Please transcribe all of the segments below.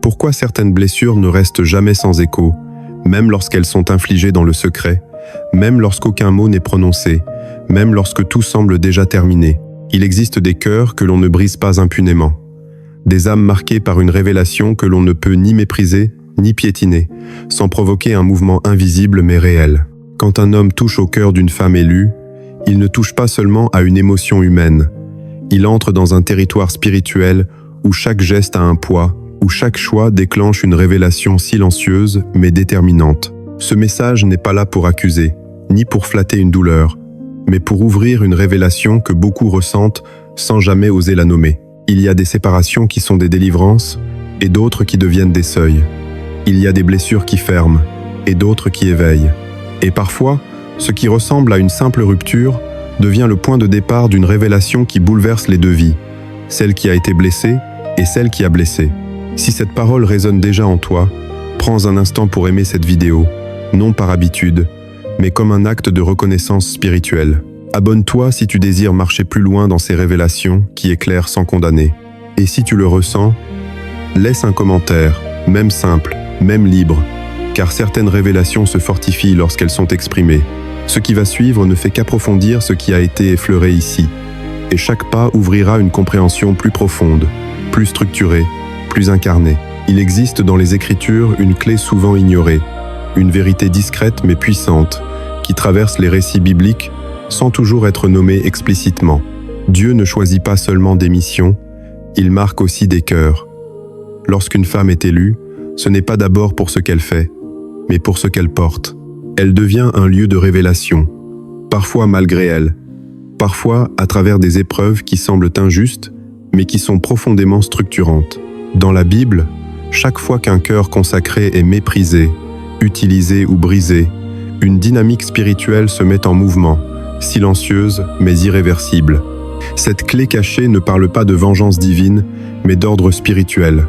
Pourquoi certaines blessures ne restent jamais sans écho, même lorsqu'elles sont infligées dans le secret, même lorsqu'aucun mot n'est prononcé, même lorsque tout semble déjà terminé? Il existe des cœurs que l'on ne brise pas impunément, des âmes marquées par une révélation que l'on ne peut ni mépriser, ni piétiner, sans provoquer un mouvement invisible mais réel. Quand un homme touche au cœur d'une femme élue, il ne touche pas seulement à une émotion humaine, il entre dans un territoire spirituel où chaque geste a un poids, où chaque choix déclenche une révélation silencieuse mais déterminante. Ce message n'est pas là pour accuser, ni pour flatter une douleur, mais pour ouvrir une révélation que beaucoup ressentent sans jamais oser la nommer. Il y a des séparations qui sont des délivrances et d'autres qui deviennent des seuils. Il y a des blessures qui ferment et d'autres qui éveillent. Et parfois, ce qui ressemble à une simple rupture devient le point de départ d'une révélation qui bouleverse les deux vies, celle qui a été blessée et celle qui a blessé. Si cette parole résonne déjà en toi, prends un instant pour aimer cette vidéo, non par habitude, mais comme un acte de reconnaissance spirituelle. Abonne-toi si tu désires marcher plus loin dans ces révélations qui éclairent sans condamner. Et si tu le ressens, laisse un commentaire, même simple, même libre, car certaines révélations se fortifient lorsqu'elles sont exprimées. Ce qui va suivre ne fait qu'approfondir ce qui a été effleuré ici, et chaque pas ouvrira une compréhension plus profonde, plus structurée, plus incarnée. Il existe dans les Écritures une clé souvent ignorée, une vérité discrète mais puissante, qui traverse les récits bibliques sans toujours être nommée explicitement. Dieu ne choisit pas seulement des missions, il marque aussi des cœurs. Lorsqu'une femme est élue, ce n'est pas d'abord pour ce qu'elle fait, mais pour ce qu'elle porte. Elle devient un lieu de révélation, parfois malgré elle, parfois à travers des épreuves qui semblent injustes, mais qui sont profondément structurantes. Dans la Bible, chaque fois qu'un cœur consacré est méprisé, utilisé ou brisé, une dynamique spirituelle se met en mouvement, silencieuse mais irréversible. Cette clé cachée ne parle pas de vengeance divine, mais d'ordre spirituel.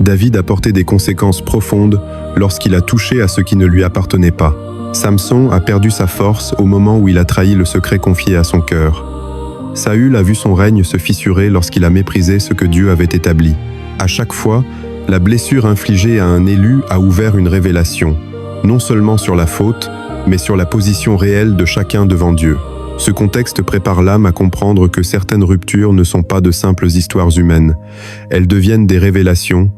David a porté des conséquences profondes lorsqu'il a touché à ce qui ne lui appartenait pas. Samson a perdu sa force au moment où il a trahi le secret confié à son cœur. Saül a vu son règne se fissurer lorsqu'il a méprisé ce que Dieu avait établi. À chaque fois, la blessure infligée à un élu a ouvert une révélation, non seulement sur la faute, mais sur la position réelle de chacun devant Dieu. Ce contexte prépare l'âme à comprendre que certaines ruptures ne sont pas de simples histoires humaines. Elles deviennent des révélations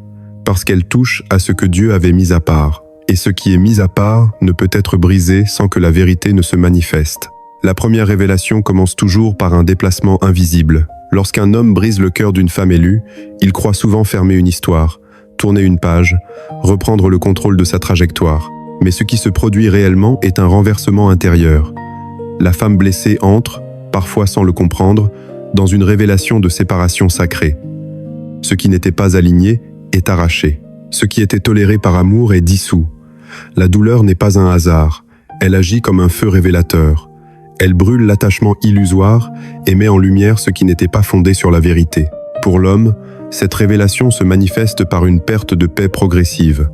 parce qu'elles touchent à ce que Dieu avait mis à part. Et ce qui est mis à part ne peut être brisé sans que la vérité ne se manifeste. La première révélation commence toujours par un déplacement invisible. Lorsqu'un homme brise le cœur d'une femme élue, il croit souvent fermer une histoire, tourner une page, reprendre le contrôle de sa trajectoire. Mais ce qui se produit réellement est un renversement intérieur. La femme blessée entre, parfois sans le comprendre, dans une révélation de séparation sacrée. Ce qui n'était pas aligné est arraché. Ce qui était toléré par amour est dissous. La douleur n'est pas un hasard, elle agit comme un feu révélateur. Elle brûle l'attachement illusoire et met en lumière ce qui n'était pas fondé sur la vérité. Pour l'homme, cette révélation se manifeste par une perte de paix progressive.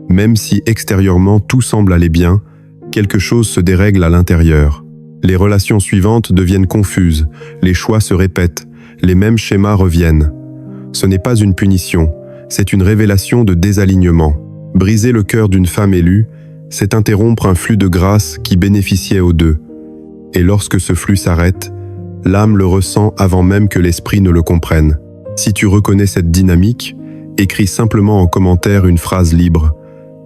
Même si extérieurement tout semble aller bien, quelque chose se dérègle à l'intérieur. Les relations suivantes deviennent confuses, les choix se répètent, les mêmes schémas reviennent. Ce n'est pas une punition, c'est une révélation de désalignement. Briser le cœur d'une femme élue, c'est interrompre un flux de grâce qui bénéficiait aux deux. Et lorsque ce flux s'arrête, l'âme le ressent avant même que l'esprit ne le comprenne. Si tu reconnais cette dynamique, écris simplement en commentaire une phrase libre,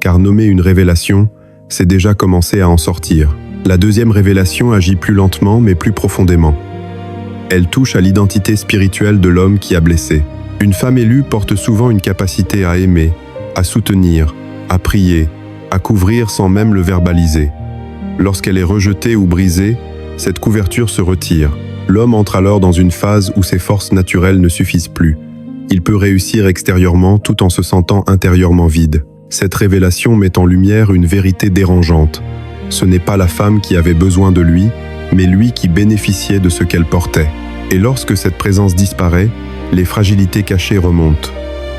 car nommer une révélation, c'est déjà commencer à en sortir. La deuxième révélation agit plus lentement mais plus profondément. Elle touche à l'identité spirituelle de l'homme qui a blessé. Une femme élue porte souvent une capacité à aimer, à soutenir, à prier, à couvrir sans même le verbaliser. Lorsqu'elle est rejetée ou brisée, cette couverture se retire. L'homme entre alors dans une phase où ses forces naturelles ne suffisent plus. Il peut réussir extérieurement tout en se sentant intérieurement vide. Cette révélation met en lumière une vérité dérangeante. Ce n'est pas la femme qui avait besoin de lui, mais lui qui bénéficiait de ce qu'elle portait. Et lorsque cette présence disparaît, les fragilités cachées remontent.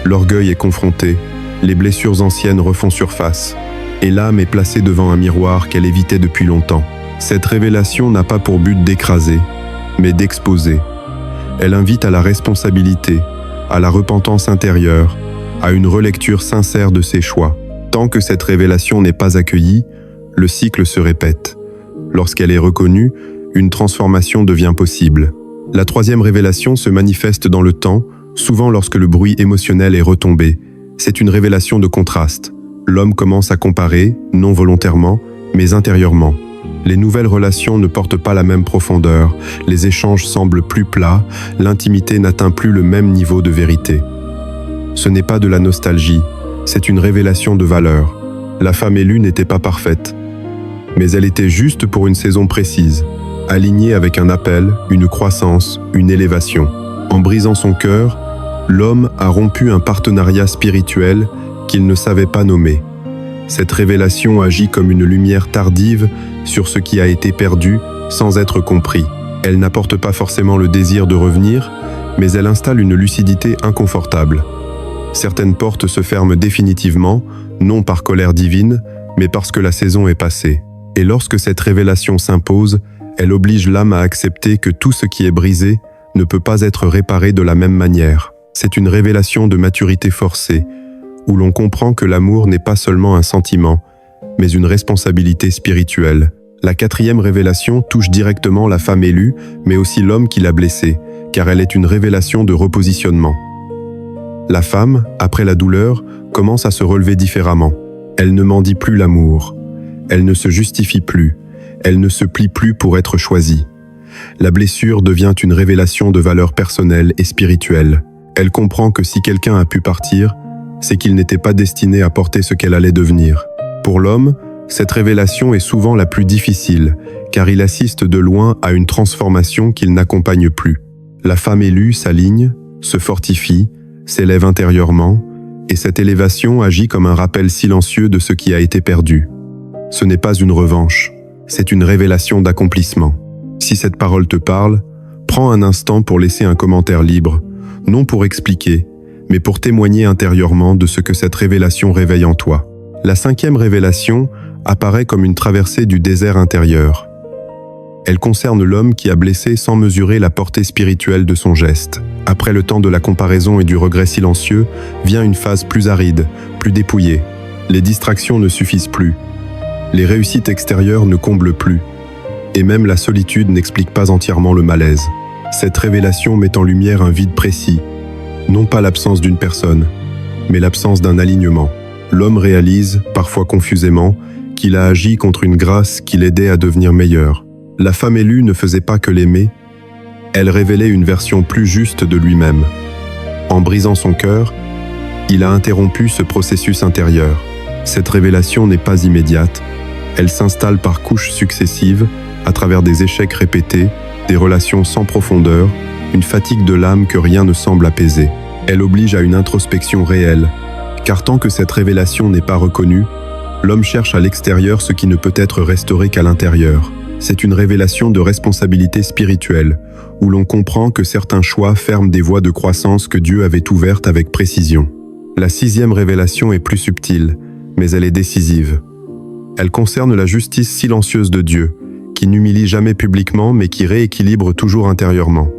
L'orgueil est confronté, les blessures anciennes refont surface, et l'âme est placée devant un miroir qu'elle évitait depuis longtemps. Cette révélation n'a pas pour but d'écraser, mais d'exposer. Elle invite à la responsabilité, à la repentance intérieure, à une relecture sincère de ses choix. Tant que cette révélation n'est pas accueillie, le cycle se répète. Lorsqu'elle est reconnue, une transformation devient possible. La troisième révélation se manifeste dans le temps, souvent lorsque le bruit émotionnel est retombé. C'est une révélation de contraste. L'homme commence à comparer, non volontairement, mais intérieurement. Les nouvelles relations ne portent pas la même profondeur, les échanges semblent plus plats, l'intimité n'atteint plus le même niveau de vérité. Ce n'est pas de la nostalgie, c'est une révélation de valeur. La femme élue n'était pas parfaite, mais elle était juste pour une saison précise, alignée avec un appel, une croissance, une élévation. En brisant son cœur, l'homme a rompu un partenariat spirituel qu'il ne savait pas nommer. Cette révélation agit comme une lumière tardive sur ce qui a été perdu sans être compris. Elle n'apporte pas forcément le désir de revenir, mais elle installe une lucidité inconfortable. Certaines portes se ferment définitivement, non par colère divine, mais parce que la saison est passée. Et lorsque cette révélation s'impose, elle oblige l'âme à accepter que tout ce qui est brisé ne peut pas être réparé de la même manière. C'est une révélation de maturité forcée, où l'on comprend que l'amour n'est pas seulement un sentiment, mais une responsabilité spirituelle. La quatrième révélation touche directement la femme élue, mais aussi l'homme qui l'a blessée, car elle est une révélation de repositionnement. La femme, après la douleur, commence à se relever différemment. Elle ne mendie plus l'amour. Elle ne se justifie plus. Elle ne se plie plus pour être choisie. La blessure devient une révélation de valeur personnelle et spirituelle. Elle comprend que si quelqu'un a pu partir, c'est qu'il n'était pas destiné à porter ce qu'elle allait devenir. Pour l'homme, cette révélation est souvent la plus difficile, car il assiste de loin à une transformation qu'il n'accompagne plus. La femme élue s'aligne, se fortifie, s'élève intérieurement, et cette élévation agit comme un rappel silencieux de ce qui a été perdu. Ce n'est pas une revanche, c'est une révélation d'accomplissement. Si cette parole te parle, prends un instant pour laisser un commentaire libre, non pour expliquer, mais pour témoigner intérieurement de ce que cette révélation réveille en toi. La cinquième révélation apparaît comme une traversée du désert intérieur. Elle concerne l'homme qui a blessé sans mesurer la portée spirituelle de son geste. Après le temps de la comparaison et du regret silencieux, vient une phase plus aride, plus dépouillée. Les distractions ne suffisent plus. Les réussites extérieures ne comblent plus. Et même la solitude n'explique pas entièrement le malaise. Cette révélation met en lumière un vide précis. Non pas l'absence d'une personne, mais l'absence d'un alignement. L'homme réalise, parfois confusément, qu'il a agi contre une grâce qui l'aidait à devenir meilleur. La femme élue ne faisait pas que l'aimer, elle révélait une version plus juste de lui-même. En brisant son cœur, il a interrompu ce processus intérieur. Cette révélation n'est pas immédiate, elle s'installe par couches successives, à travers des échecs répétés, des relations sans profondeur, une fatigue de l'âme que rien ne semble apaiser. Elle oblige à une introspection réelle, car tant que cette révélation n'est pas reconnue, l'homme cherche à l'extérieur ce qui ne peut être restauré qu'à l'intérieur. C'est une révélation de responsabilité spirituelle, où l'on comprend que certains choix ferment des voies de croissance que Dieu avait ouvertes avec précision. La sixième révélation est plus subtile, mais elle est décisive. Elle concerne la justice silencieuse de Dieu, qui n'humilie jamais publiquement mais qui rééquilibre toujours intérieurement.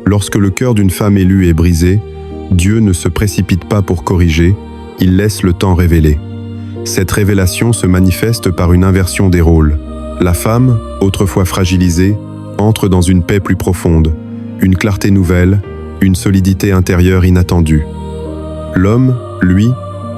Lorsque le cœur d'une femme élue est brisé, Dieu ne se précipite pas pour corriger, il laisse le temps révéler. Cette révélation se manifeste par une inversion des rôles. La femme, autrefois fragilisée, entre dans une paix plus profonde, une clarté nouvelle, une solidité intérieure inattendue. L'homme, lui,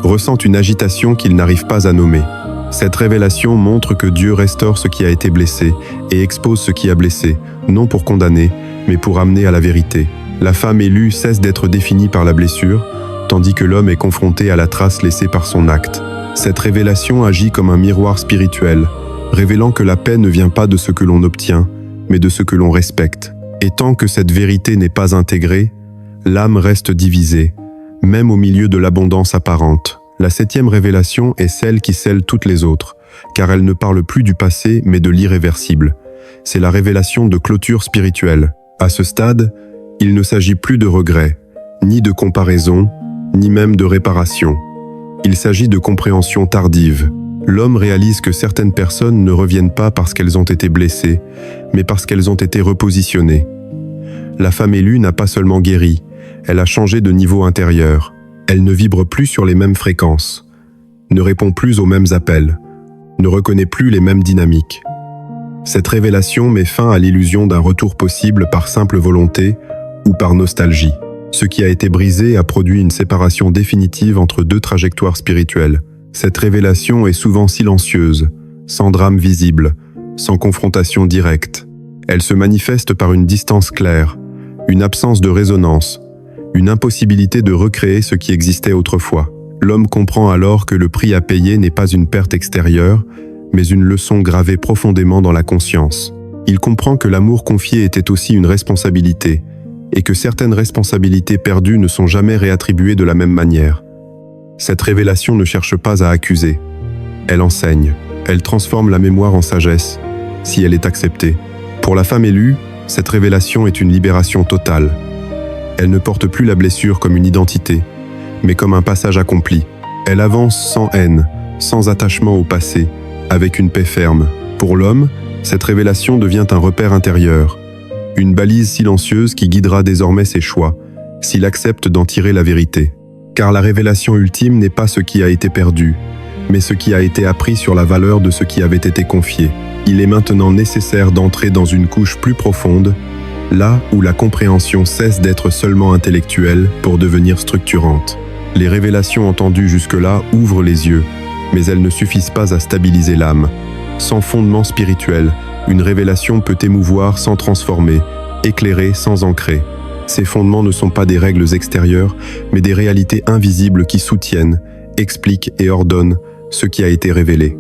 ressent une agitation qu'il n'arrive pas à nommer. Cette révélation montre que Dieu restaure ce qui a été blessé et expose ce qui a blessé, non pour condamner, mais pour amener à la vérité. La femme élue cesse d'être définie par la blessure, tandis que l'homme est confronté à la trace laissée par son acte. Cette révélation agit comme un miroir spirituel, révélant que la paix ne vient pas de ce que l'on obtient, mais de ce que l'on respecte. Et tant que cette vérité n'est pas intégrée, l'âme reste divisée, même au milieu de l'abondance apparente. La septième révélation est celle qui scelle toutes les autres, car elle ne parle plus du passé, mais de l'irréversible. C'est la révélation de clôture spirituelle. À ce stade, il ne s'agit plus de regret, ni de comparaison, ni même de réparation. Il s'agit de compréhension tardive. L'homme réalise que certaines personnes ne reviennent pas parce qu'elles ont été blessées, mais parce qu'elles ont été repositionnées. La femme élue n'a pas seulement guéri, elle a changé de niveau intérieur. Elle ne vibre plus sur les mêmes fréquences, ne répond plus aux mêmes appels, ne reconnaît plus les mêmes dynamiques. Cette révélation met fin à l'illusion d'un retour possible par simple volonté ou par nostalgie. Ce qui a été brisé a produit une séparation définitive entre deux trajectoires spirituelles. Cette révélation est souvent silencieuse, sans drame visible, sans confrontation directe. Elle se manifeste par une distance claire, une absence de résonance, une impossibilité de recréer ce qui existait autrefois. L'homme comprend alors que le prix à payer n'est pas une perte extérieure, mais une leçon gravée profondément dans la conscience. Il comprend que l'amour confié était aussi une responsabilité, et que certaines responsabilités perdues ne sont jamais réattribuées de la même manière. Cette révélation ne cherche pas à accuser. Elle enseigne, elle transforme la mémoire en sagesse, si elle est acceptée. Pour la femme élue, cette révélation est une libération totale. Elle ne porte plus la blessure comme une identité, mais comme un passage accompli. Elle avance sans haine, sans attachement au passé, avec une paix ferme. Pour l'homme, cette révélation devient un repère intérieur, une balise silencieuse qui guidera désormais ses choix, s'il accepte d'en tirer la vérité. Car la révélation ultime n'est pas ce qui a été perdu, mais ce qui a été appris sur la valeur de ce qui avait été confié. Il est maintenant nécessaire d'entrer dans une couche plus profonde, là où la compréhension cesse d'être seulement intellectuelle pour devenir structurante. Les révélations entendues jusque-là ouvrent les yeux, mais elles ne suffisent pas à stabiliser l'âme. Sans fondement spirituel, une révélation peut émouvoir sans transformer, éclairer sans ancrer. Ces fondements ne sont pas des règles extérieures, mais des réalités invisibles qui soutiennent, expliquent et ordonnent ce qui a été révélé.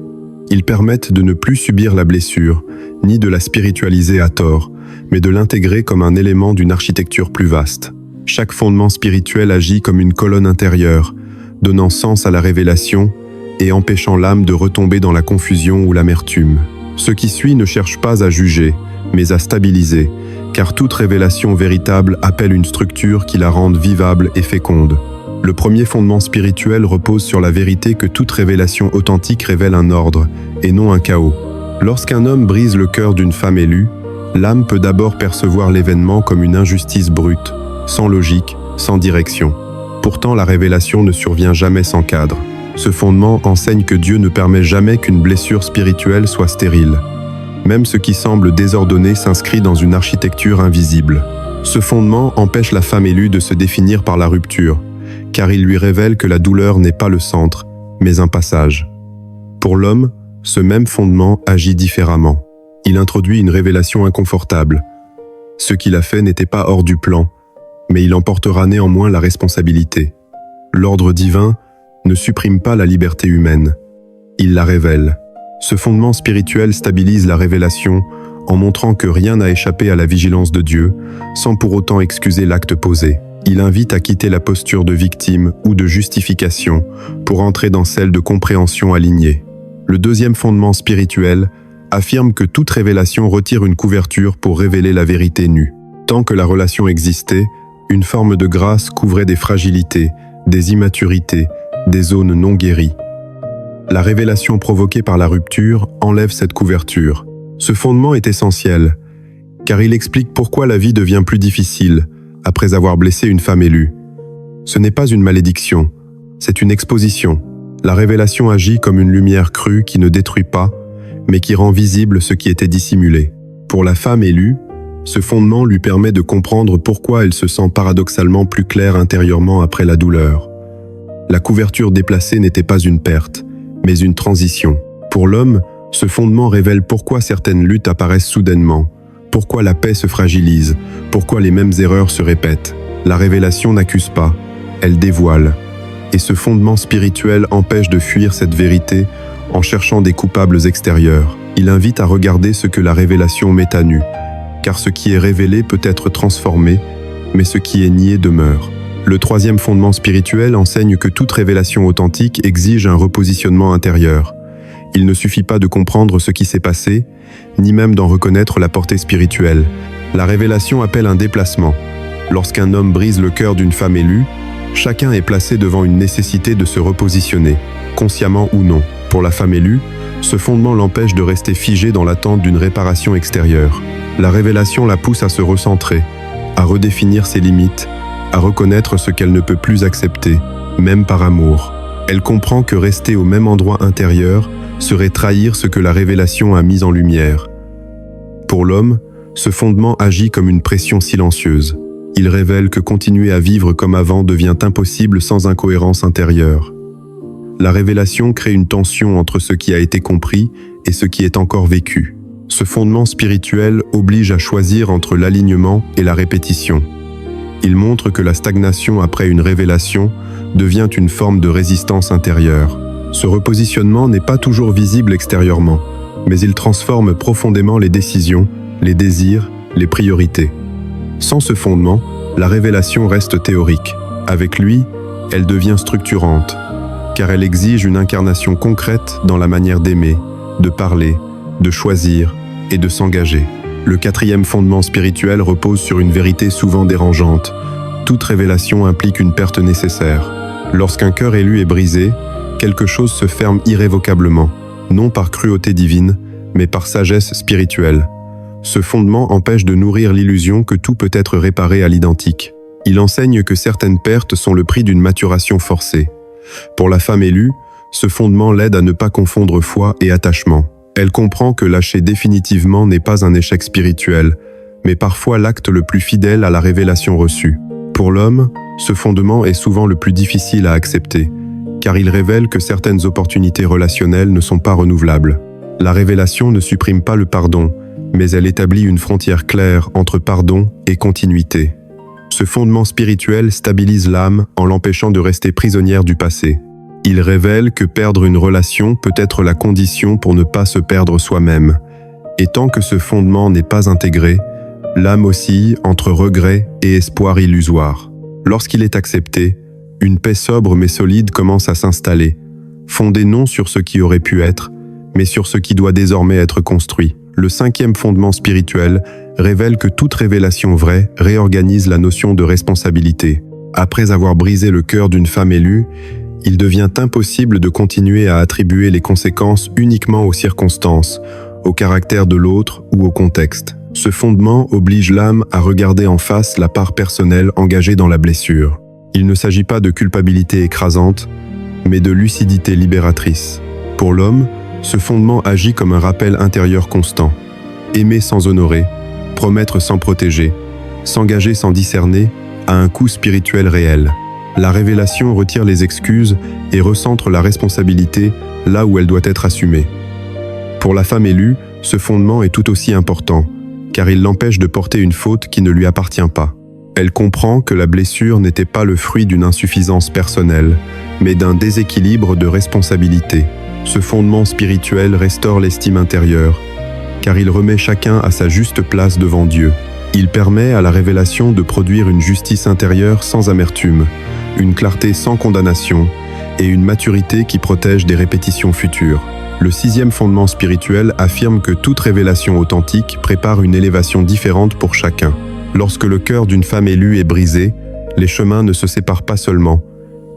Ils permettent de ne plus subir la blessure, ni de la spiritualiser à tort, mais de l'intégrer comme un élément d'une architecture plus vaste. Chaque fondement spirituel agit comme une colonne intérieure, donnant sens à la révélation et empêchant l'âme de retomber dans la confusion ou l'amertume. Ce qui suit ne cherche pas à juger, mais à stabiliser, car toute révélation véritable appelle une structure qui la rende vivable et féconde. Le premier fondement spirituel repose sur la vérité que toute révélation authentique révèle un ordre, et non un chaos. Lorsqu'un homme brise le cœur d'une femme élue, l'âme peut d'abord percevoir l'événement comme une injustice brute, sans logique, sans direction. Pourtant, la révélation ne survient jamais sans cadre. Ce fondement enseigne que Dieu ne permet jamais qu'une blessure spirituelle soit stérile. Même ce qui semble désordonné s'inscrit dans une architecture invisible. Ce fondement empêche la femme élue de se définir par la rupture, car il lui révèle que la douleur n'est pas le centre, mais un passage. Pour l'homme, ce même fondement agit différemment. Il introduit une révélation inconfortable. Ce qu'il a fait n'était pas hors du plan, mais il en portera néanmoins la responsabilité. L'ordre divin ne supprime pas la liberté humaine. Il la révèle. Ce fondement spirituel stabilise la révélation en montrant que rien n'a échappé à la vigilance de Dieu, sans pour autant excuser l'acte posé. Il invite à quitter la posture de victime ou de justification pour entrer dans celle de compréhension alignée. Le deuxième fondement spirituel affirme que toute révélation retire une couverture pour révéler la vérité nue. Tant que la relation existait, une forme de grâce couvrait des fragilités, des immaturités, des zones non guéries. La révélation provoquée par la rupture enlève cette couverture. Ce fondement est essentiel, car il explique pourquoi la vie devient plus difficile après avoir blessé une femme élue. Ce n'est pas une malédiction, c'est une exposition. La révélation agit comme une lumière crue qui ne détruit pas, mais qui rend visible ce qui était dissimulé. Pour la femme élue, ce fondement lui permet de comprendre pourquoi elle se sent paradoxalement plus claire intérieurement après la douleur. La couverture déplacée n'était pas une perte, mais une transition. Pour l'homme, ce fondement révèle pourquoi certaines luttes apparaissent soudainement, pourquoi la paix se fragilise, pourquoi les mêmes erreurs se répètent. La révélation n'accuse pas, elle dévoile. Et ce fondement spirituel empêche de fuir cette vérité en cherchant des coupables extérieurs. Il invite à regarder ce que la révélation met à nu, car ce qui est révélé peut être transformé, mais ce qui est nié demeure. Le troisième fondement spirituel enseigne que toute révélation authentique exige un repositionnement intérieur. Il ne suffit pas de comprendre ce qui s'est passé, ni même d'en reconnaître la portée spirituelle. La révélation appelle un déplacement. Lorsqu'un homme brise le cœur d'une femme élue, chacun est placé devant une nécessité de se repositionner, consciemment ou non. Pour la femme élue, ce fondement l'empêche de rester figée dans l'attente d'une réparation extérieure. La révélation la pousse à se recentrer, à redéfinir ses limites, à reconnaître ce qu'elle ne peut plus accepter, même par amour. Elle comprend que rester au même endroit intérieur serait trahir ce que la révélation a mis en lumière. Pour l'homme, ce fondement agit comme une pression silencieuse. Il révèle que continuer à vivre comme avant devient impossible sans incohérence intérieure. La révélation crée une tension entre ce qui a été compris et ce qui est encore vécu. Ce fondement spirituel oblige à choisir entre l'alignement et la répétition. Il montre que la stagnation après une révélation devient une forme de résistance intérieure. Ce repositionnement n'est pas toujours visible extérieurement, mais il transforme profondément les décisions, les désirs, les priorités. Sans ce fondement, la révélation reste théorique. Avec lui, elle devient structurante, car elle exige une incarnation concrète dans la manière d'aimer, de parler, de choisir et de s'engager. Le quatrième fondement spirituel repose sur une vérité souvent dérangeante. Toute révélation implique une perte nécessaire. Lorsqu'un cœur élu est brisé, quelque chose se ferme irrévocablement, non par cruauté divine, mais par sagesse spirituelle. Ce fondement empêche de nourrir l'illusion que tout peut être réparé à l'identique. Il enseigne que certaines pertes sont le prix d'une maturation forcée. Pour la femme élue, ce fondement l'aide à ne pas confondre foi et attachement. Elle comprend que lâcher définitivement n'est pas un échec spirituel, mais parfois l'acte le plus fidèle à la révélation reçue. Pour l'homme, ce fondement est souvent le plus difficile à accepter, car il révèle que certaines opportunités relationnelles ne sont pas renouvelables. La révélation ne supprime pas le pardon, mais elle établit une frontière claire entre pardon et continuité. Ce fondement spirituel stabilise l'âme en l'empêchant de rester prisonnière du passé. Il révèle que perdre une relation peut être la condition pour ne pas se perdre soi-même. Et tant que ce fondement n'est pas intégré, l'âme oscille entre regret et espoir illusoire. Lorsqu'il est accepté, une paix sobre mais solide commence à s'installer, fondée non sur ce qui aurait pu être, mais sur ce qui doit désormais être construit. Le cinquième fondement spirituel révèle que toute révélation vraie réorganise la notion de responsabilité. Après avoir brisé le cœur d'une femme élue, il devient impossible de continuer à attribuer les conséquences uniquement aux circonstances, au caractère de l'autre ou au contexte. Ce fondement oblige l'âme à regarder en face la part personnelle engagée dans la blessure. Il ne s'agit pas de culpabilité écrasante, mais de lucidité libératrice. Pour l'homme, ce fondement agit comme un rappel intérieur constant. Aimer sans honorer, promettre sans protéger, s'engager sans discerner, a un coût spirituel réel. La révélation retire les excuses et recentre la responsabilité là où elle doit être assumée. Pour la femme élue, ce fondement est tout aussi important, car il l'empêche de porter une faute qui ne lui appartient pas. Elle comprend que la blessure n'était pas le fruit d'une insuffisance personnelle, mais d'un déséquilibre de responsabilité. Ce fondement spirituel restaure l'estime intérieure, car il remet chacun à sa juste place devant Dieu. Il permet à la révélation de produire une justice intérieure sans amertume, une clarté sans condamnation et une maturité qui protège des répétitions futures. Le sixième fondement spirituel affirme que toute révélation authentique prépare une élévation différente pour chacun. Lorsque le cœur d'une femme élue est brisé, les chemins ne se séparent pas seulement,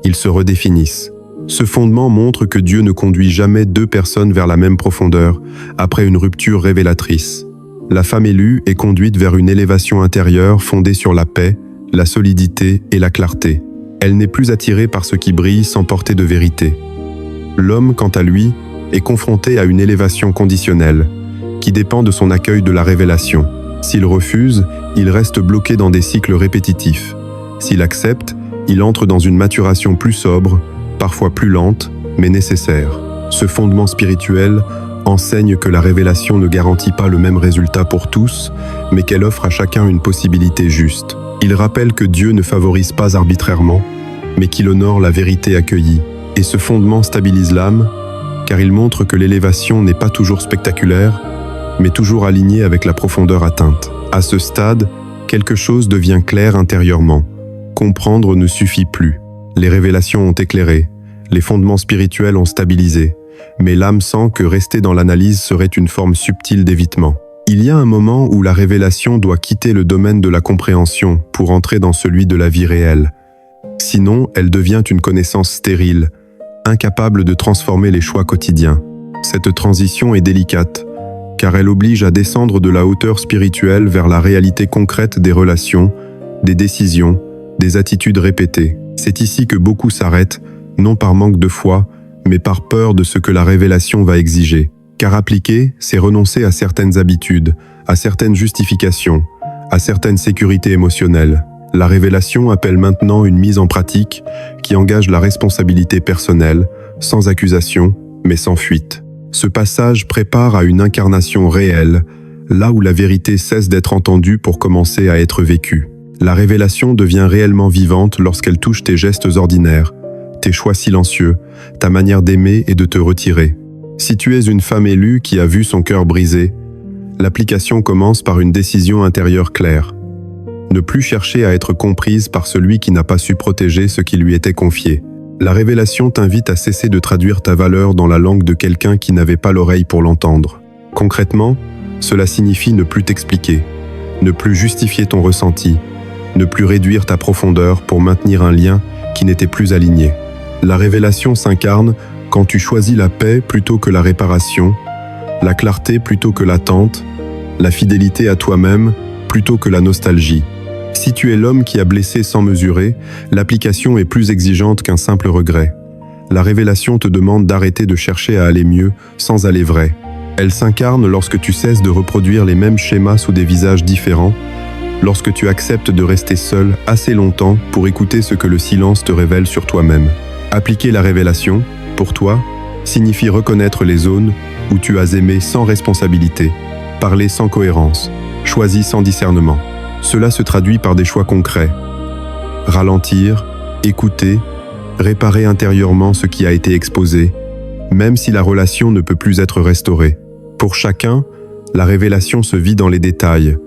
ils se redéfinissent. Ce fondement montre que Dieu ne conduit jamais deux personnes vers la même profondeur, après une rupture révélatrice. La femme élue est conduite vers une élévation intérieure fondée sur la paix, la solidité et la clarté. Elle n'est plus attirée par ce qui brille sans porter de vérité. L'homme, quant à lui, est confronté à une élévation conditionnelle, qui dépend de son accueil de la révélation. S'il refuse, il reste bloqué dans des cycles répétitifs. S'il accepte, il entre dans une maturation plus sobre, parfois plus lente, mais nécessaire. Ce fondement spirituel enseigne que la révélation ne garantit pas le même résultat pour tous, mais qu'elle offre à chacun une possibilité juste. Il rappelle que Dieu ne favorise pas arbitrairement, mais qu'il honore la vérité accueillie. Et ce fondement stabilise l'âme, car il montre que l'élévation n'est pas toujours spectaculaire, mais toujours alignée avec la profondeur atteinte. À ce stade, quelque chose devient clair intérieurement. Comprendre ne suffit plus. Les révélations ont éclairé, les fondements spirituels ont stabilisé, mais l'âme sent que rester dans l'analyse serait une forme subtile d'évitement. Il y a un moment où la révélation doit quitter le domaine de la compréhension pour entrer dans celui de la vie réelle. Sinon, elle devient une connaissance stérile, incapable de transformer les choix quotidiens. Cette transition est délicate, car elle oblige à descendre de la hauteur spirituelle vers la réalité concrète des relations, des décisions, des attitudes répétées. C'est ici que beaucoup s'arrêtent, non par manque de foi, mais par peur de ce que la révélation va exiger. Car appliquer, c'est renoncer à certaines habitudes, à certaines justifications, à certaines sécurités émotionnelles. La révélation appelle maintenant une mise en pratique qui engage la responsabilité personnelle, sans accusation, mais sans fuite. Ce passage prépare à une incarnation réelle, là où la vérité cesse d'être entendue pour commencer à être vécue. La révélation devient réellement vivante lorsqu'elle touche tes gestes ordinaires, tes choix silencieux, ta manière d'aimer et de te retirer. Si tu es une femme élue qui a vu son cœur brisé, l'application commence par une décision intérieure claire. Ne plus chercher à être comprise par celui qui n'a pas su protéger ce qui lui était confié. La révélation t'invite à cesser de traduire ta valeur dans la langue de quelqu'un qui n'avait pas l'oreille pour l'entendre. Concrètement, cela signifie ne plus t'expliquer, ne plus justifier ton ressenti, ne plus réduire ta profondeur pour maintenir un lien qui n'était plus aligné. La révélation s'incarne quand tu choisis la paix plutôt que la réparation, la clarté plutôt que l'attente, la fidélité à toi-même plutôt que la nostalgie. Si tu es l'homme qui a blessé sans mesurer, l'application est plus exigeante qu'un simple regret. La révélation te demande d'arrêter de chercher à aller mieux sans aller vrai. Elle s'incarne lorsque tu cesses de reproduire les mêmes schémas sous des visages différents, lorsque tu acceptes de rester seul assez longtemps pour écouter ce que le silence te révèle sur toi-même. Appliquer la révélation, pour toi, signifie reconnaître les zones où tu as aimé sans responsabilité, parler sans cohérence, choisi sans discernement. Cela se traduit par des choix concrets. Ralentir, écouter, réparer intérieurement ce qui a été exposé, même si la relation ne peut plus être restaurée. Pour chacun, la révélation se vit dans les détails,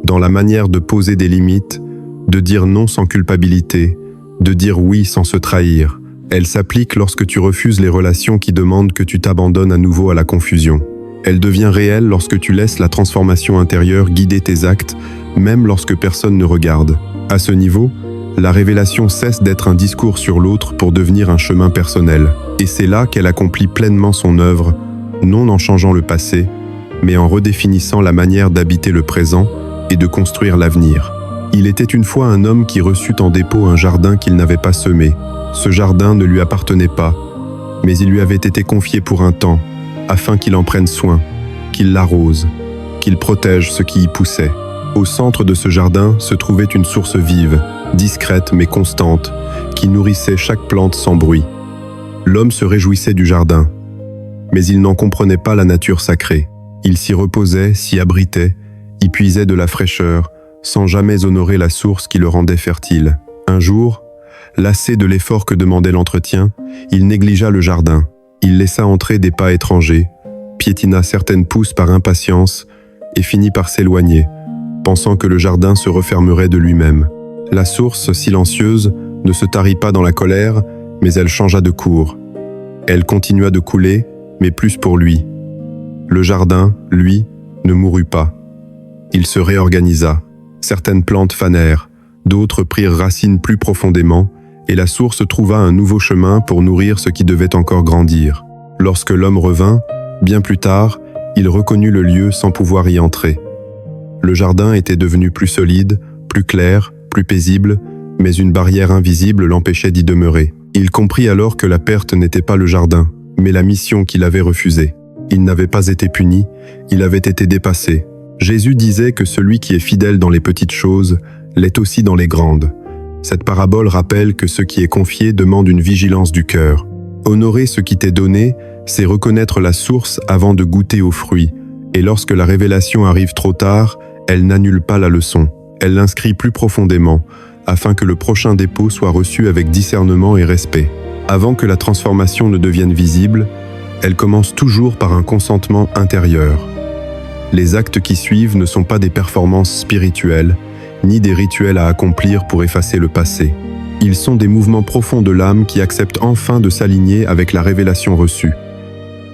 dans la manière de poser des limites, de dire non sans culpabilité, de dire oui sans se trahir. Elle s'applique lorsque tu refuses les relations qui demandent que tu t'abandonnes à nouveau à la confusion. Elle devient réelle lorsque tu laisses la transformation intérieure guider tes actes, même lorsque personne ne regarde. À ce niveau, la révélation cesse d'être un discours sur l'autre pour devenir un chemin personnel. Et c'est là qu'elle accomplit pleinement son œuvre, non en changeant le passé, mais en redéfinissant la manière d'habiter le présent et de construire l'avenir. Il était une fois un homme qui reçut en dépôt un jardin qu'il n'avait pas semé. Ce jardin ne lui appartenait pas, mais il lui avait été confié pour un temps, afin qu'il en prenne soin, qu'il l'arrose, qu'il protège ce qui y poussait. Au centre de ce jardin se trouvait une source vive, discrète mais constante, qui nourrissait chaque plante sans bruit. L'homme se réjouissait du jardin, mais il n'en comprenait pas la nature sacrée. Il s'y reposait, s'y abritait, y puisait de la fraîcheur, sans jamais honorer la source qui le rendait fertile. Un jour, lassé de l'effort que demandait l'entretien, il négligea le jardin. Il laissa entrer des pas étrangers, piétina certaines pousses par impatience et finit par s'éloigner, pensant que le jardin se refermerait de lui-même. La source, silencieuse, ne se tarit pas dans la colère, mais elle changea de cours. Elle continua de couler, mais plus pour lui. Le jardin, lui, ne mourut pas. Il se réorganisa. Certaines plantes fanèrent, d'autres prirent racine plus profondément, et la source trouva un nouveau chemin pour nourrir ce qui devait encore grandir. Lorsque l'homme revint, bien plus tard, il reconnut le lieu sans pouvoir y entrer. Le jardin était devenu plus solide, plus clair, plus paisible, mais une barrière invisible l'empêchait d'y demeurer. Il comprit alors que la perte n'était pas le jardin, mais la mission qu'il avait refusée. Il n'avait pas été puni, il avait été dépassé. Jésus disait que celui qui est fidèle dans les petites choses l'est aussi dans les grandes. Cette parabole rappelle que ce qui est confié demande une vigilance du cœur. Honorer ce qui t'est donné, c'est reconnaître la source avant de goûter aux fruits. Et lorsque la révélation arrive trop tard, elle n'annule pas la leçon. Elle l'inscrit plus profondément, afin que le prochain dépôt soit reçu avec discernement et respect. Avant que la transformation ne devienne visible, elle commence toujours par un consentement intérieur. Les actes qui suivent ne sont pas des performances spirituelles, ni des rituels à accomplir pour effacer le passé. Ils sont des mouvements profonds de l'âme qui acceptent enfin de s'aligner avec la révélation reçue.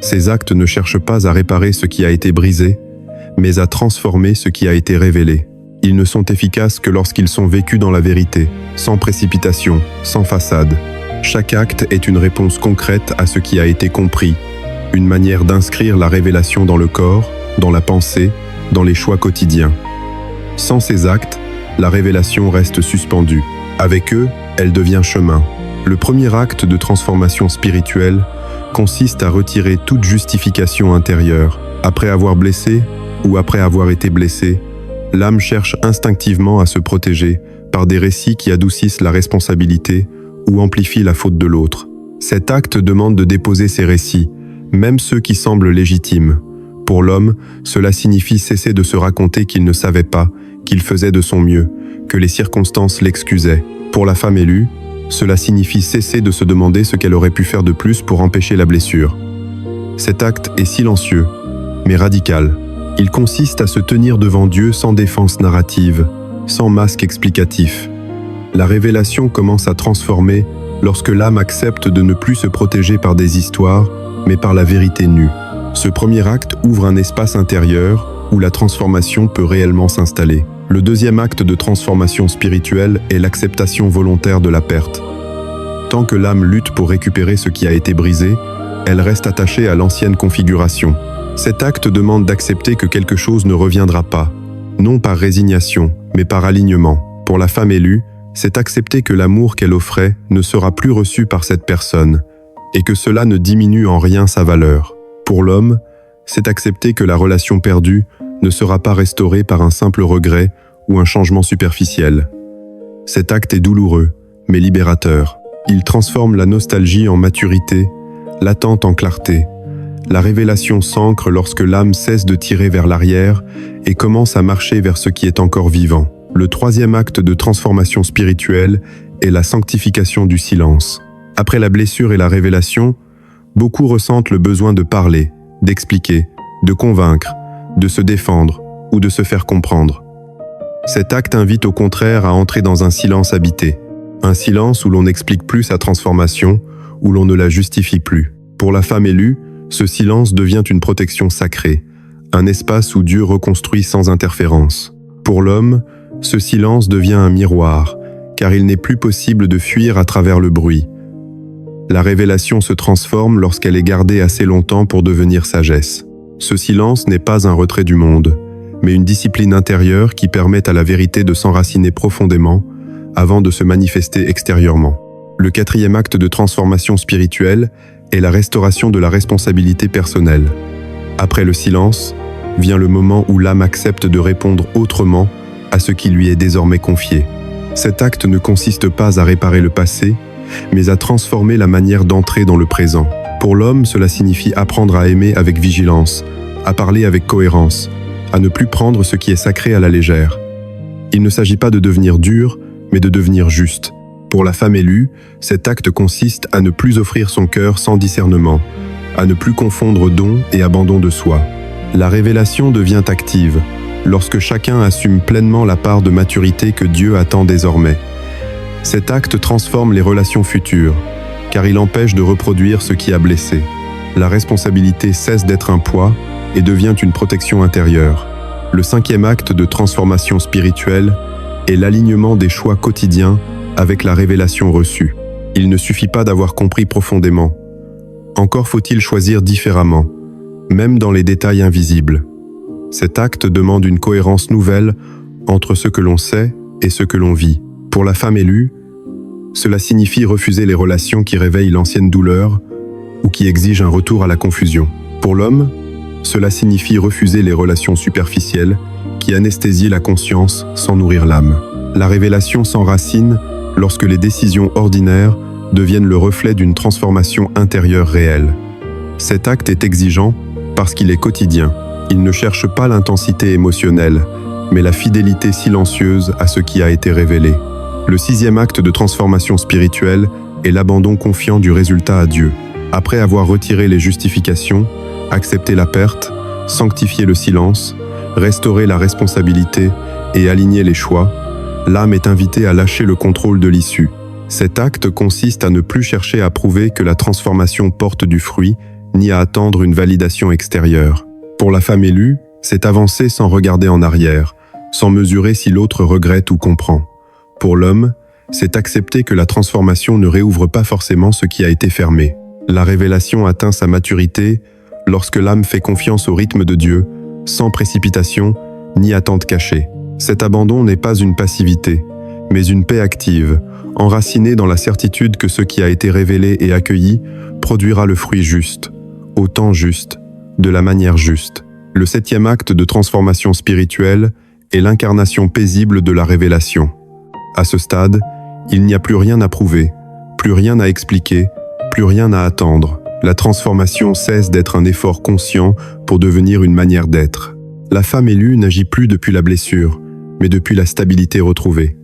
Ces actes ne cherchent pas à réparer ce qui a été brisé, mais à transformer ce qui a été révélé. Ils ne sont efficaces que lorsqu'ils sont vécus dans la vérité, sans précipitation, sans façade. Chaque acte est une réponse concrète à ce qui a été compris, une manière d'inscrire la révélation dans le corps, dans la pensée, dans les choix quotidiens. Sans ces actes, la révélation reste suspendue. Avec eux, elle devient chemin. Le premier acte de transformation spirituelle consiste à retirer toute justification intérieure. Après avoir blessé ou après avoir été blessé, l'âme cherche instinctivement à se protéger par des récits qui adoucissent la responsabilité ou amplifient la faute de l'autre. Cet acte demande de déposer ces récits, même ceux qui semblent légitimes. Pour l'homme, cela signifie cesser de se raconter qu'il ne savait pas, qu'il faisait de son mieux, que les circonstances l'excusaient. Pour la femme élue, cela signifie cesser de se demander ce qu'elle aurait pu faire de plus pour empêcher la blessure. Cet acte est silencieux, mais radical. Il consiste à se tenir devant Dieu sans défense narrative, sans masque explicatif. La révélation commence à transformer lorsque l'âme accepte de ne plus se protéger par des histoires, mais par la vérité nue. Ce premier acte ouvre un espace intérieur où la transformation peut réellement s'installer. Le deuxième acte de transformation spirituelle est l'acceptation volontaire de la perte. Tant que l'âme lutte pour récupérer ce qui a été brisé, elle reste attachée à l'ancienne configuration. Cet acte demande d'accepter que quelque chose ne reviendra pas, non par résignation, mais par alignement. Pour la femme élue, c'est accepter que l'amour qu'elle offrait ne sera plus reçu par cette personne, et que cela ne diminue en rien sa valeur. Pour l'homme, c'est accepter que la relation perdue ne sera pas restaurée par un simple regret ou un changement superficiel. Cet acte est douloureux, mais libérateur. Il transforme la nostalgie en maturité, l'attente en clarté. La révélation s'ancre lorsque l'âme cesse de tirer vers l'arrière et commence à marcher vers ce qui est encore vivant. Le troisième acte de transformation spirituelle est la sanctification du silence. Après la blessure et la révélation, beaucoup ressentent le besoin de parler, d'expliquer, de convaincre, de se défendre ou de se faire comprendre. Cet acte invite au contraire à entrer dans un silence habité, un silence où l'on n'explique plus sa transformation, où l'on ne la justifie plus. Pour la femme élue, ce silence devient une protection sacrée, un espace où Dieu reconstruit sans interférence. Pour l'homme, ce silence devient un miroir, car il n'est plus possible de fuir à travers le bruit. La révélation se transforme lorsqu'elle est gardée assez longtemps pour devenir sagesse. Ce silence n'est pas un retrait du monde, mais une discipline intérieure qui permet à la vérité de s'enraciner profondément avant de se manifester extérieurement. Le quatrième acte de transformation spirituelle est la restauration de la responsabilité personnelle. Après le silence, vient le moment où l'âme accepte de répondre autrement à ce qui lui est désormais confié. Cet acte ne consiste pas à réparer le passé, mais à transformer la manière d'entrer dans le présent. Pour l'homme, cela signifie apprendre à aimer avec vigilance, à parler avec cohérence, à ne plus prendre ce qui est sacré à la légère. Il ne s'agit pas de devenir dur, mais de devenir juste. Pour la femme élue, cet acte consiste à ne plus offrir son cœur sans discernement, à ne plus confondre don et abandon de soi. La révélation devient active, lorsque chacun assume pleinement la part de maturité que Dieu attend désormais. Cet acte transforme les relations futures, car il empêche de reproduire ce qui a blessé. La responsabilité cesse d'être un poids et devient une protection intérieure. Le cinquième acte de transformation spirituelle est l'alignement des choix quotidiens avec la révélation reçue. Il ne suffit pas d'avoir compris profondément. Encore faut-il choisir différemment, même dans les détails invisibles. Cet acte demande une cohérence nouvelle entre ce que l'on sait et ce que l'on vit. Pour la femme élue, cela signifie refuser les relations qui réveillent l'ancienne douleur ou qui exigent un retour à la confusion. Pour l'homme, cela signifie refuser les relations superficielles qui anesthésient la conscience sans nourrir l'âme. La révélation s'enracine lorsque les décisions ordinaires deviennent le reflet d'une transformation intérieure réelle. Cet acte est exigeant parce qu'il est quotidien. Il ne cherche pas l'intensité émotionnelle, mais la fidélité silencieuse à ce qui a été révélé. Le sixième acte de transformation spirituelle est l'abandon confiant du résultat à Dieu. Après avoir retiré les justifications, accepté la perte, sanctifié le silence, restauré la responsabilité et aligné les choix, l'âme est invitée à lâcher le contrôle de l'issue. Cet acte consiste à ne plus chercher à prouver que la transformation porte du fruit, ni à attendre une validation extérieure. Pour la femme élue, c'est avancer sans regarder en arrière, sans mesurer si l'autre regrette ou comprend. Pour l'homme, c'est accepter que la transformation ne réouvre pas forcément ce qui a été fermé. La révélation atteint sa maturité lorsque l'âme fait confiance au rythme de Dieu, sans précipitation ni attente cachée. Cet abandon n'est pas une passivité, mais une paix active, enracinée dans la certitude que ce qui a été révélé et accueilli produira le fruit juste, au temps juste, de la manière juste. Le 7e acte de transformation spirituelle est l'incarnation paisible de la révélation. À ce stade, il n'y a plus rien à prouver, plus rien à expliquer, plus rien à attendre. La transformation cesse d'être un effort conscient pour devenir une manière d'être. La femme élue n'agit plus depuis la blessure, mais depuis la stabilité retrouvée.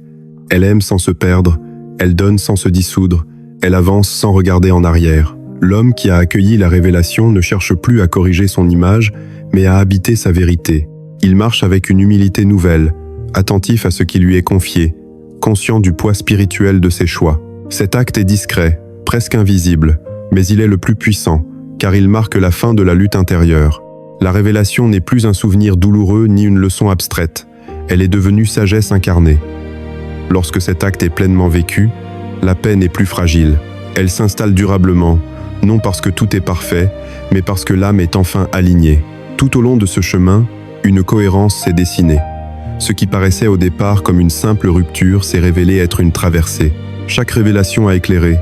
Elle aime sans se perdre, elle donne sans se dissoudre, elle avance sans regarder en arrière. L'homme qui a accueilli la révélation ne cherche plus à corriger son image, mais à habiter sa vérité. Il marche avec une humilité nouvelle, attentif à ce qui lui est confié, conscient du poids spirituel de ses choix. Cet acte est discret, presque invisible, mais il est le plus puissant, car il marque la fin de la lutte intérieure. La révélation n'est plus un souvenir douloureux ni une leçon abstraite, elle est devenue sagesse incarnée. Lorsque cet acte est pleinement vécu, la paix n'est plus fragile. Elle s'installe durablement, non parce que tout est parfait, mais parce que l'âme est enfin alignée. Tout au long de ce chemin, une cohérence s'est dessinée. Ce qui paraissait au départ comme une simple rupture s'est révélé être une traversée. Chaque révélation a éclairé,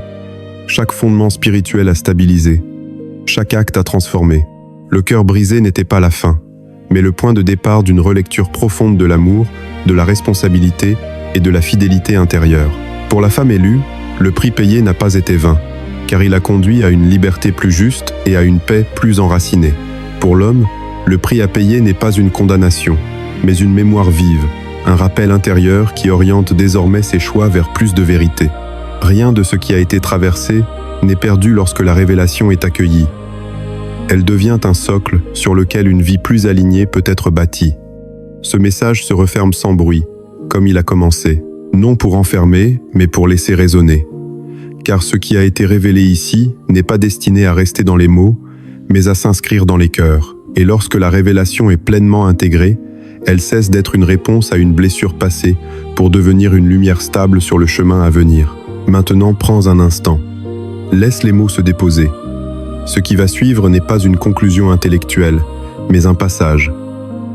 chaque fondement spirituel a stabilisé, chaque acte a transformé. Le cœur brisé n'était pas la fin, mais le point de départ d'une relecture profonde de l'amour, de la responsabilité et de la fidélité intérieure. Pour la femme élue, le prix payé n'a pas été vain, car il a conduit à une liberté plus juste et à une paix plus enracinée. Pour l'homme, le prix à payer n'est pas une condamnation, mais une mémoire vive, un rappel intérieur qui oriente désormais ses choix vers plus de vérité. Rien de ce qui a été traversé n'est perdu lorsque la révélation est accueillie. Elle devient un socle sur lequel une vie plus alignée peut être bâtie. Ce message se referme sans bruit, comme il a commencé, non pour enfermer, mais pour laisser résonner. Car ce qui a été révélé ici n'est pas destiné à rester dans les mots, mais à s'inscrire dans les cœurs. Et lorsque la révélation est pleinement intégrée, elle cesse d'être une réponse à une blessure passée pour devenir une lumière stable sur le chemin à venir. Maintenant, prends un instant. Laisse les mots se déposer. Ce qui va suivre n'est pas une conclusion intellectuelle, mais un passage,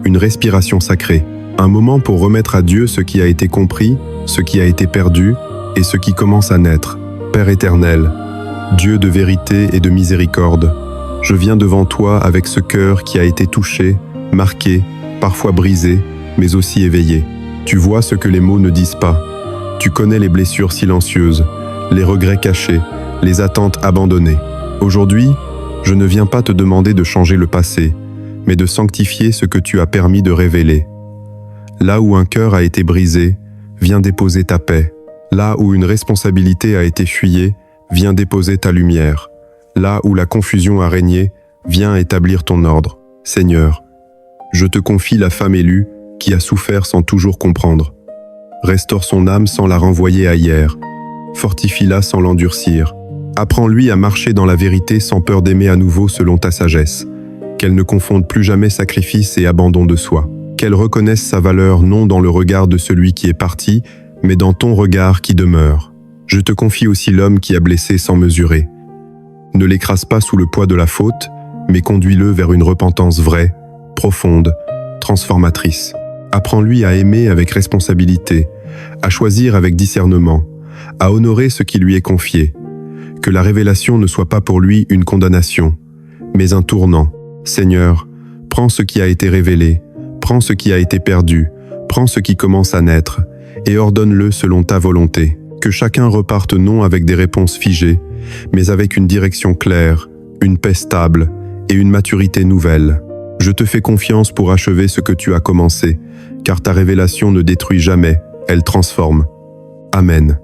une respiration sacrée, un moment pour remettre à Dieu ce qui a été compris, ce qui a été perdu et ce qui commence à naître. Père éternel, Dieu de vérité et de miséricorde, je viens devant toi avec ce cœur qui a été touché, marqué, parfois brisé, mais aussi éveillé. Tu vois ce que les mots ne disent pas. Tu connais les blessures silencieuses, les regrets cachés, les attentes abandonnées. Aujourd'hui, je ne viens pas te demander de changer le passé, mais de sanctifier ce que tu as permis de révéler. Là où un cœur a été brisé, viens déposer ta paix. Là où une responsabilité a été fuyée, viens déposer ta lumière. Là où la confusion a régné, viens établir ton ordre. Seigneur, je te confie la femme élue qui a souffert sans toujours comprendre. Restaure son âme sans la renvoyer à hier. Fortifie-la sans l'endurcir. Apprends-lui à marcher dans la vérité sans peur d'aimer à nouveau selon ta sagesse. Qu'elle ne confonde plus jamais sacrifice et abandon de soi. Qu'elle reconnaisse sa valeur non dans le regard de celui qui est parti, mais dans ton regard qui demeure. Je te confie aussi l'homme qui a blessé sans mesurer. Ne l'écrase pas sous le poids de la faute, mais conduis-le vers une repentance vraie, profonde, transformatrice. Apprends-lui à aimer avec responsabilité, à choisir avec discernement, à honorer ce qui lui est confié. Que la révélation ne soit pas pour lui une condamnation, mais un tournant. Seigneur, prends ce qui a été révélé, prends ce qui a été perdu, prends ce qui commence à naître, et ordonne-le selon ta volonté. Que chacun reparte non avec des réponses figées, mais avec une direction claire, une paix stable et une maturité nouvelle. Je te fais confiance pour achever ce que tu as commencé, car ta révélation ne détruit jamais, elle transforme. Amen.